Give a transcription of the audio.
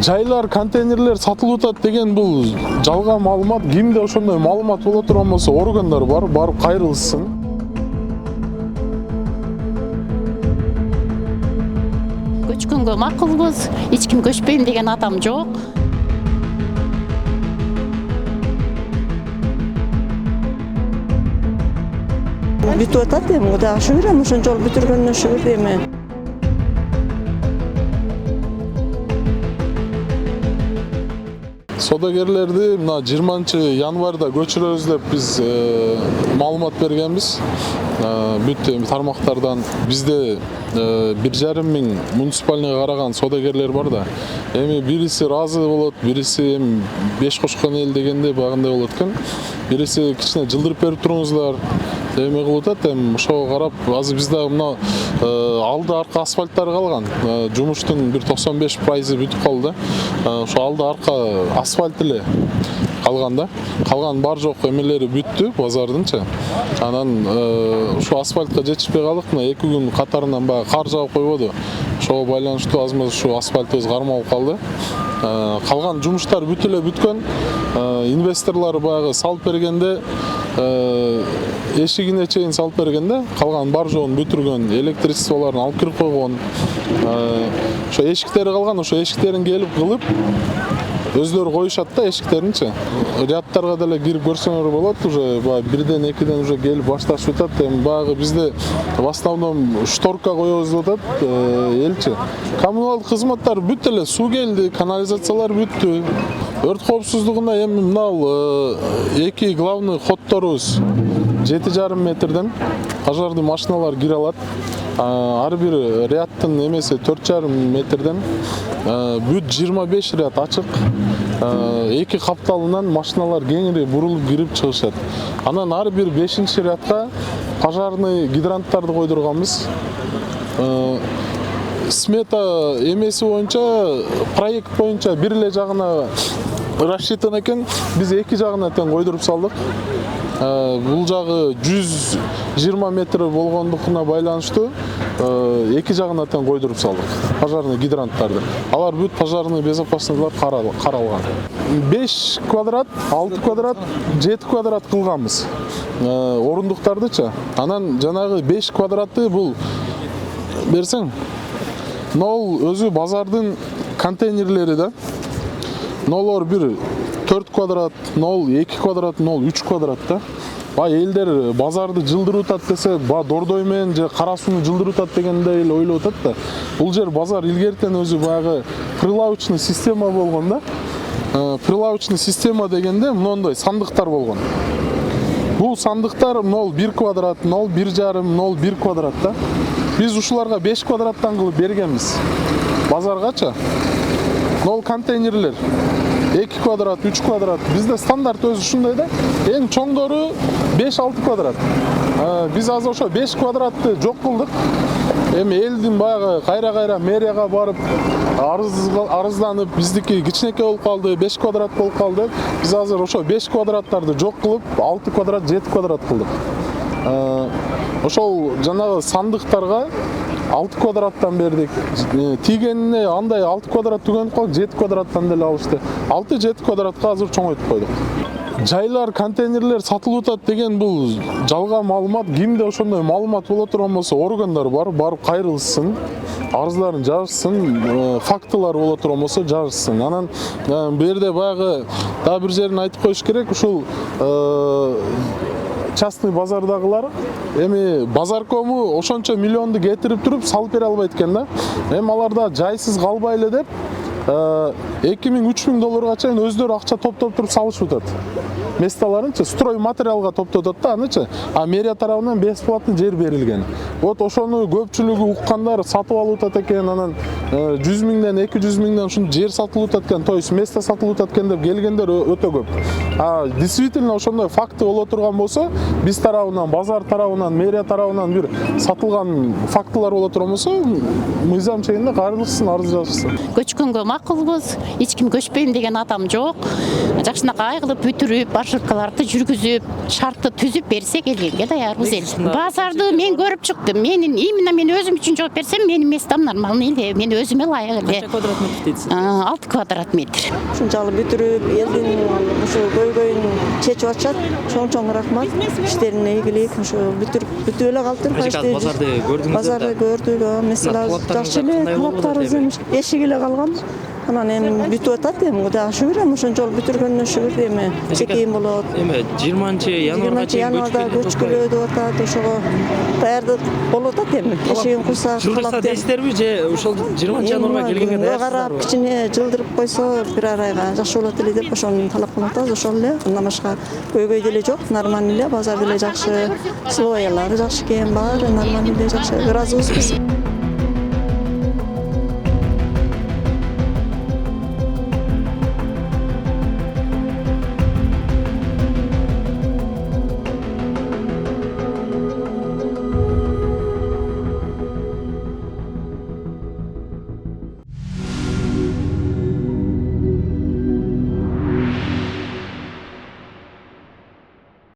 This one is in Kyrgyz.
Жайлар, контейнерлер сатылып атат деген бул жалган маалымат. Кимде ошондой маалымат боло турган болсо органдар бар, барып кайрылышсын. Көчкөнгө макулбуз, эч ким көчпөйм деген адам жок. Бүтүп атат эми, Кудайга шүгүр, эми ошол бүтүргөнүнө шүгүр эми. Содагерлерди мына 20-январда көчүрөбүз деп биз маалымат бергенбиз. Бүт тармактардан бизде 1,5 миң муниципальныйга караган содагерлер бар да. Эми бириси ыраазы болот, бириси 5 кошкон эл дегенде багындай болот экен. Бириси кичине жылдырып берип туруңуздар. Эми кылып атат, эми ошого карап, азыр бизде мына алды арка асфальттар калган. Жумуштун бир 95% бүтүп калды. Ошо алды арка асфальт эле калган да. Калган бар жок эмелери бүттү базардынчы. Анан ушу асфальтка жетишпей калдык. Мына 2 күн катарынан баягы кар жаап койбоду. Ошого байланыштуу азыр ушу асфальтыбыз кармалып калды. Калган жумуштар бүт эле бүткөн. Инвесторлор баягы салып бергенде эшигине чейин салып бергенде, калган бар жоон бүтүргөн, электричестволорун алып кирип койгон. Ошо эшиктери калган, ошо эшиктерин келип кылып өздөрү коюшат да эшиктеринчи. Рядтарга деле кирип көрсөңөр болот, уже баягы 1-2 уже келип башташып атат. Эми баягы бизде в основном шторка коебуз деп атат элчи. Коммуналдык кызматтар бүт эле, суу келди, канализациялар бүттү. Өрт коопсуздугуна эми мынау 2 главный ходторубуз 7,5 метрден пожарный машиналар кире алат. Ар бир рядтын эмеси 4,5 метрден бүт 25 ряд ачык. 2 капталынан машиналар кеңири бурулуп кирип чыгышат. Анан ар бир 5-рядка пожарный гидранттарды койдурганбыз. Смета эмеси боюнча, проект боюнча бир эле жагына рассчитан экен. Биз 2 жагына тең койдуруп салдык. Бул жагы 120 метр болгондугуна байланыштуу 2 жагына тең койдуруп салдык пожарный гидранттарды. Алар бүт пожарный безопасностьлар каралган. 5 квадрат, 6 квадрат, 7 квадрат кылганбыз орундуктардычы. Анан жанагы 5 квадратты бул берсең, нол өзү базардын контейнерлери да. Нолор бир 4 квадрат, 0,2 квадрат, 0,3 квадрат да. Элдер базарды жылдырып атат десе, дордой менен же кара сууну жылдырып атат дегендей эле ойлоп атат да. Бул жер базар илгертен өзү баягы прилавочный система болгон да. Прилавочный система дегенде мондой сандыктар болгон. Бул сандыктар 0,1 квадрат, 0,1,5, 0,1 квадрат да. Биз ушуларга 5 квадраттан кылып бергенбиз. Базаргачы. 0 контейнерлер. 2 квадрат, 3 квадрат. Бизде стандарт өзү ушундай да. Эң чоңдору 5-6 квадрат. Биз азыр ошо 5 квадратты жок кылдык. Эми элдин баягы кайра мэрияга барып арызданып, биздики кичинекей болуп калды, 5 квадрат болуп калды. Биз азыр ошо 5 квадраттарды жок кылып, 6 квадрат, 7 квадрат кылдык. Ошол жанагы сандыктарга 6 квадраттан бердик. Тигенине андай 6 квадрат түгөнүп калып, 7 квадраттан деле алышты. 6-7 квадратка азыр чоңойтуп койдук. Жайлар, контейнерлер сатылып атат деген бул жалган маалымат. Кимде ошондой маалымат боло турган болсо органдар бар, барып кайрылышсын, арыздарын жазышсын, фактылар боло турган болсо жазышсын. Анан бу жерде баягы дагы бир жерин айтып коюш керек. Ушул частный базардагылар эми базаркому ошончо миллионду кетирип туруп салып бере албайт экен да. Эми аларда жайсыз калбайлы деп 2,000–3,000 долларга чейин өздөрү акча топтоп туруп салышып атат. Месталарынчы строй материалга топтоп атат да, анычы. Мэрия тарабынан бесплатный жер берилген. Вот ошону көпчүлүгү уккандар сатып алып атат экен, анан 100 миңден, 200 миңден ушун жер сатылып атат экен, то есть место сатылып атат экен деп келгендер өтө көп. Действительно ошондой факты боло турган болсо, биз тарабынан, базар тарабынан, мэрия тарабынан бир сатылган фактылар боло турган болсо, мыйзам чегинде кайрылышсын, арыз жазышсын. Көчкөнгө макулбуз. Эч ким көчпөйм деген адам жок. Жакшынакай кылып бүтүрүп, маршруткаларды жүргүзүп, шартты түзүп берсе келгенге даярбыз эл. Базарды мен көрүп чыктым. Именно мен өзүм үчүн жооп берсем, менин местом нормальный эле. Мен өзүмө ылайык эле. Канча квадрат метр дейсиз? 6 квадрат метр. Ушунчалык бүтүрүп, элдин ушу көйгөйүн чечип атышат. Чоң рахмат. Иштерине ийгилик. Ушу бүтүп эле калыптыр. Базарды көрдүңүз? Базарды көрдүк. Mesela жакшы эле талаптарыбыз эми эшик эле калган. Анан эми бүтүп атат эми Кудайга шүгүр эми ошончолук бүтүргөнүнө шүгүр эми чекейин болот. Эми 20-январга чейин көчкүлөө деп атат. Ошого даярдык болуп атат эми. Эшигин курса жылдырса дейсиздерби же ошол 20-январга келгенге карап даярсыздарбы? кичине жылдырып койсо бир айга жакшы болот эле деп ошону талап кылып атабыз. Ошол эле. Андан башка көйгөй деле жок. Нормальный эле базар деле жакшы. Условиялары жакшы экен, баары нормальный эле жакшы. Ыраазыбыз биз.